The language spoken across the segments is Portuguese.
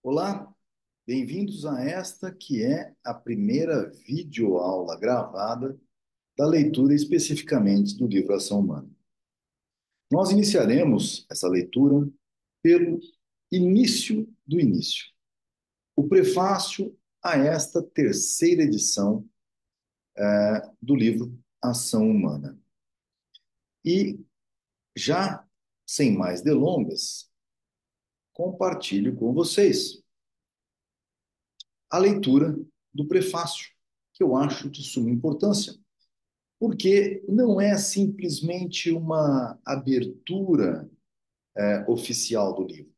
Olá, bem-vindos a esta que é a primeira videoaula gravada da leitura especificamente do livro Ação Humana. Nós iniciaremos essa leitura pelo início do início, o prefácio a esta terceira edição do livro Ação Humana. E já sem mais delongas, compartilho com vocês a leitura do prefácio, que eu acho de suma importância, porque não é simplesmente uma abertura oficial do livro,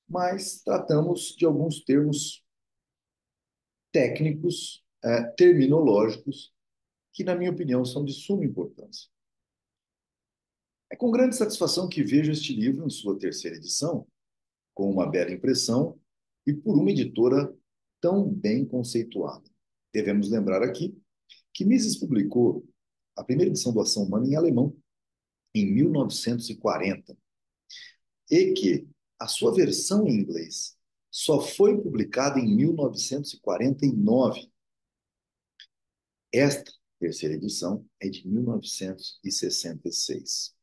mas tratamos de alguns termos técnicos, terminológicos, que, na minha opinião, são de suma importância. É com grande satisfação que vejo este livro em sua terceira edição, com uma bela impressão e por uma editora tão bem conceituada. Devemos lembrar aqui que Mises publicou a primeira edição do Ação Humana em alemão, em 1940, e que a sua versão em inglês só foi publicada em 1949. Esta terceira edição é de 1966.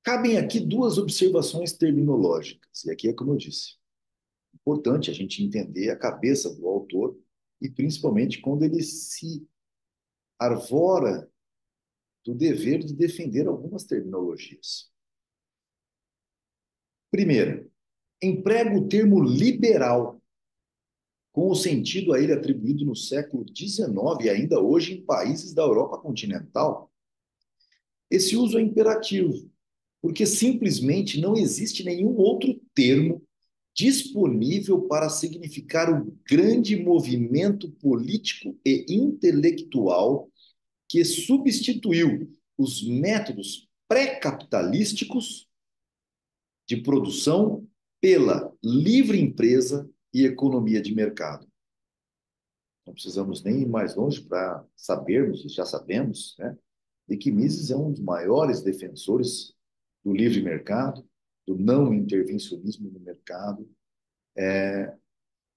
Cabem aqui duas observações terminológicas, e aqui é como eu disse. Importante a gente entender a cabeça do autor e principalmente quando ele se arvora do dever de defender algumas terminologias. Primeiro, emprega o termo liberal com o sentido a ele atribuído no século XIX e ainda hoje em países da Europa continental. Esse uso é imperativo, porque simplesmente não existe nenhum outro termo disponível para significar o grande movimento político e intelectual que substituiu os métodos pré-capitalísticos de produção pela livre empresa e economia de mercado. Não precisamos nem ir mais longe para sabermos, e já sabemos, né, de que Mises é um dos maiores defensores do livre mercado, do não intervencionismo no mercado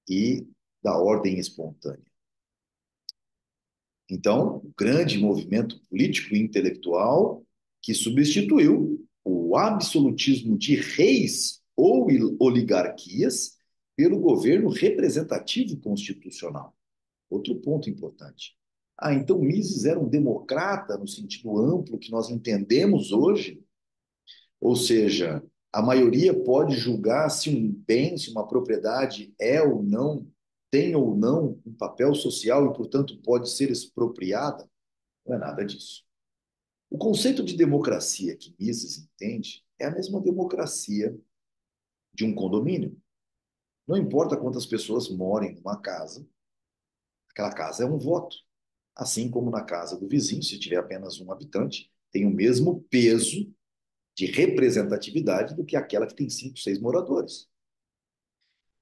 e da ordem espontânea. Então, o grande movimento político e intelectual que substituiu o absolutismo de reis ou oligarquias pelo governo representativo constitucional. Outro ponto importante. Ah, então Mises era um democrata no sentido amplo que nós entendemos hoje? Ou seja, a maioria pode julgar se um bem, se uma propriedade é ou não, tem ou não um papel social e, portanto, pode ser expropriada? Não é nada disso. O conceito de democracia que Mises entende é a mesma democracia de um condomínio. Não importa quantas pessoas morem numa casa, aquela casa é um voto. Assim como na casa do vizinho, se tiver apenas um habitante, tem o mesmo peso de representatividade do que aquela que tem cinco, seis moradores.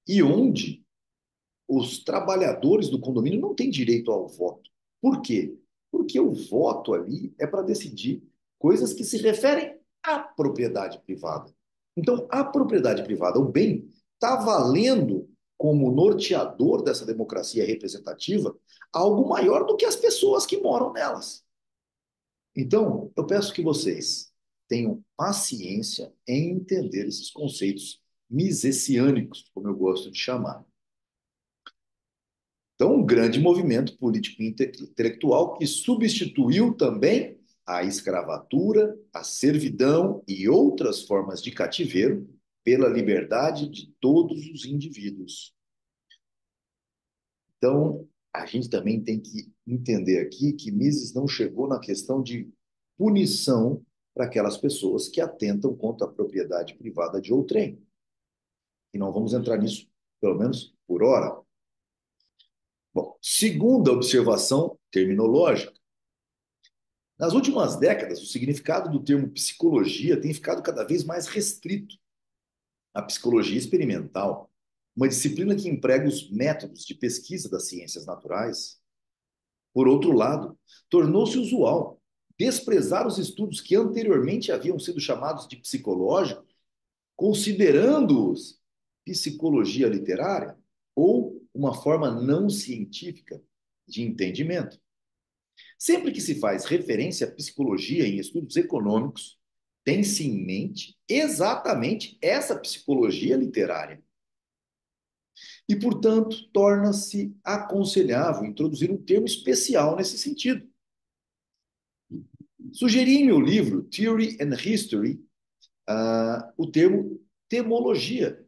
E onde os trabalhadores do condomínio não têm direito ao voto. Por quê? Porque o voto ali é para decidir coisas que se referem à propriedade privada. Então, a propriedade privada, o bem, está valendo como norteador dessa democracia representativa algo maior do que as pessoas que moram nelas. Então, eu peço que vocês tenham paciência em entender esses conceitos misesiânicos, como eu gosto de chamar. Então, um grande movimento político e intelectual que substituiu também a escravatura, a servidão e outras formas de cativeiro pela liberdade de todos os indivíduos. Então, a gente também tem que entender aqui que Mises não chegou na questão de punição para aquelas pessoas que atentam contra a propriedade privada de outrem. E não vamos entrar nisso, pelo menos por hora. Bom, segunda observação terminológica. Nas últimas décadas, o significado do termo psicologia tem ficado cada vez mais restrito. A psicologia experimental, uma disciplina que emprega os métodos de pesquisa das ciências naturais, por outro lado, tornou-se usual desprezar os estudos que anteriormente haviam sido chamados de psicológicos, considerando-os psicologia literária ou uma forma não científica de entendimento. Sempre que se faz referência à psicologia em estudos econômicos, tem-se em mente exatamente essa psicologia literária. E, portanto, torna-se aconselhável introduzir um termo especial nesse sentido. Sugeri em meu livro Theory and History o termo temologia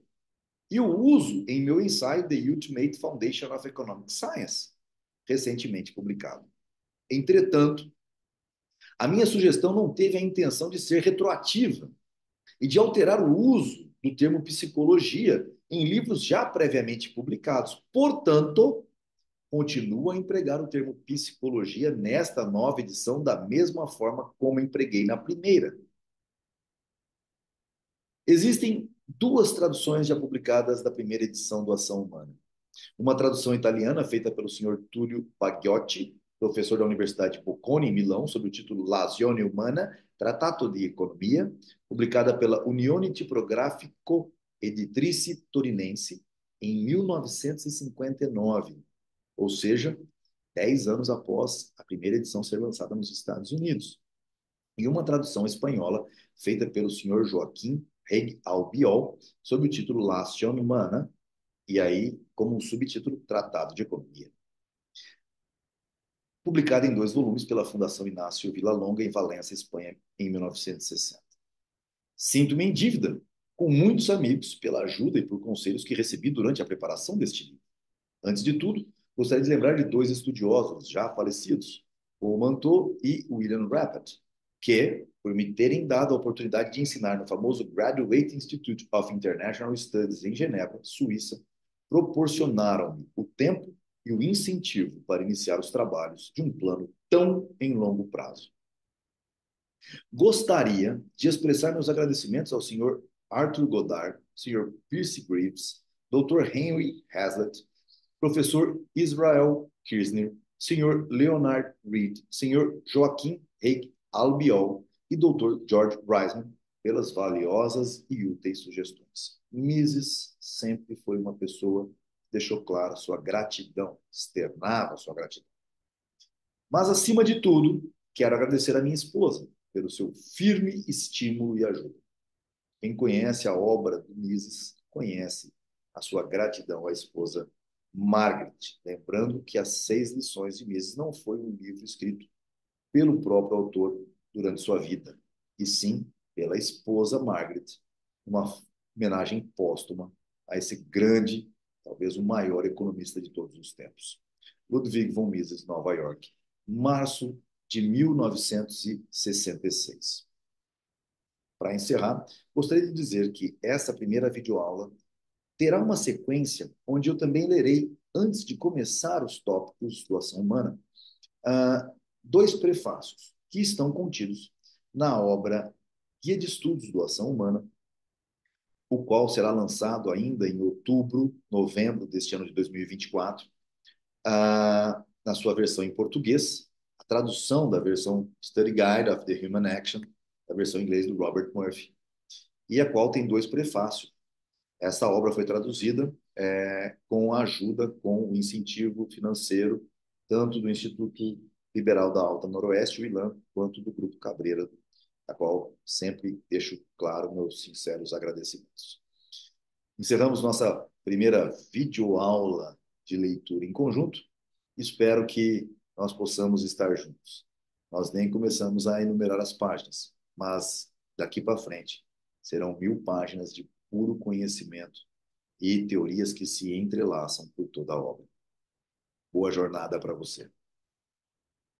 e o uso em meu ensaio The Ultimate Foundation of Economic Science, recentemente publicado. Entretanto, a minha sugestão não teve a intenção de ser retroativa e de alterar o uso do termo psicologia em livros já previamente publicados. Portanto, continuo a empregar o termo psicologia nesta nova edição da mesma forma como empreguei na primeira. Existem duas traduções já publicadas da primeira edição do Ação Humana. Uma tradução italiana feita pelo senhor Tullio Paghiotti, professor da Universidade Bocconi, em Milão, sob o título L'azione umana, Trattato di Economia, publicada pela Unione Tipografico Editrice Torinense em 1959, ou seja, 10 anos após a primeira edição ser lançada nos Estados Unidos. E uma tradução espanhola feita pelo senhor Joaquim Reg Albiol, sob o título L'azione umana, e aí como um subtítulo Tratado de Economia. Publicada em 2 volumes pela Fundação Inácio Villalonga, em Valência, Espanha, em 1960. Sinto-me em dívida com muitos amigos pela ajuda e por conselhos que recebi durante a preparação deste livro. Antes de tudo, gostaria de lembrar de 2 estudiosos já falecidos, Paul Manteau e William Rappert, que, por me terem dado a oportunidade de ensinar no famoso Graduate Institute of International Studies em Genebra, Suíça, proporcionaram-me o tempo e o incentivo para iniciar os trabalhos de um plano tão em longo prazo. Gostaria de expressar meus agradecimentos ao Sr. Arthur Goddard, Sr. Percy Greaves, Dr. Henry Hazlitt, Professor Israel Kirsner, Sr. Leonard Reed, Sr. Joaquim Reik Albiol e Dr. George Reisman pelas valiosas e úteis sugestões. Mises sempre foi uma pessoa que deixou clara sua gratidão, externava sua gratidão. Mas, acima de tudo, quero agradecer a minha esposa pelo seu firme estímulo e ajuda. Quem conhece a obra do Mises conhece a sua gratidão à esposa Margaret, lembrando que As 6 Lições de Mises não foi um livro escrito pelo próprio autor durante sua vida, e sim pela esposa Margaret, uma homenagem póstuma a esse grande, talvez o maior economista de todos os tempos. Ludwig von Mises, Nova York, março de 1966. Para encerrar, gostaria de dizer que essa primeira videoaula terá uma sequência onde eu também lerei, antes de começar os tópicos do Ação Humana, 2 prefácios que estão contidos na obra Guia de Estudos do Ação Humana, o qual será lançado ainda em outubro, novembro deste ano de 2024, na sua versão em português, a tradução da versão Study Guide of the Human Action, da versão em inglês do Robert Murphy, e a qual tem 2 prefácios. Essa obra foi traduzida com a ajuda, com o incentivo financeiro, tanto do Instituto Liberal da Alta Noroeste, o ILAN, quanto do Grupo Cabreira, a qual sempre deixo claro meus sinceros agradecimentos. Encerramos nossa primeira videoaula de leitura em conjunto. Espero que nós possamos estar juntos. Nós nem começamos a enumerar as páginas, mas daqui para frente serão 1000 páginas de puro conhecimento e teorias que se entrelaçam por toda a obra. Boa jornada para você.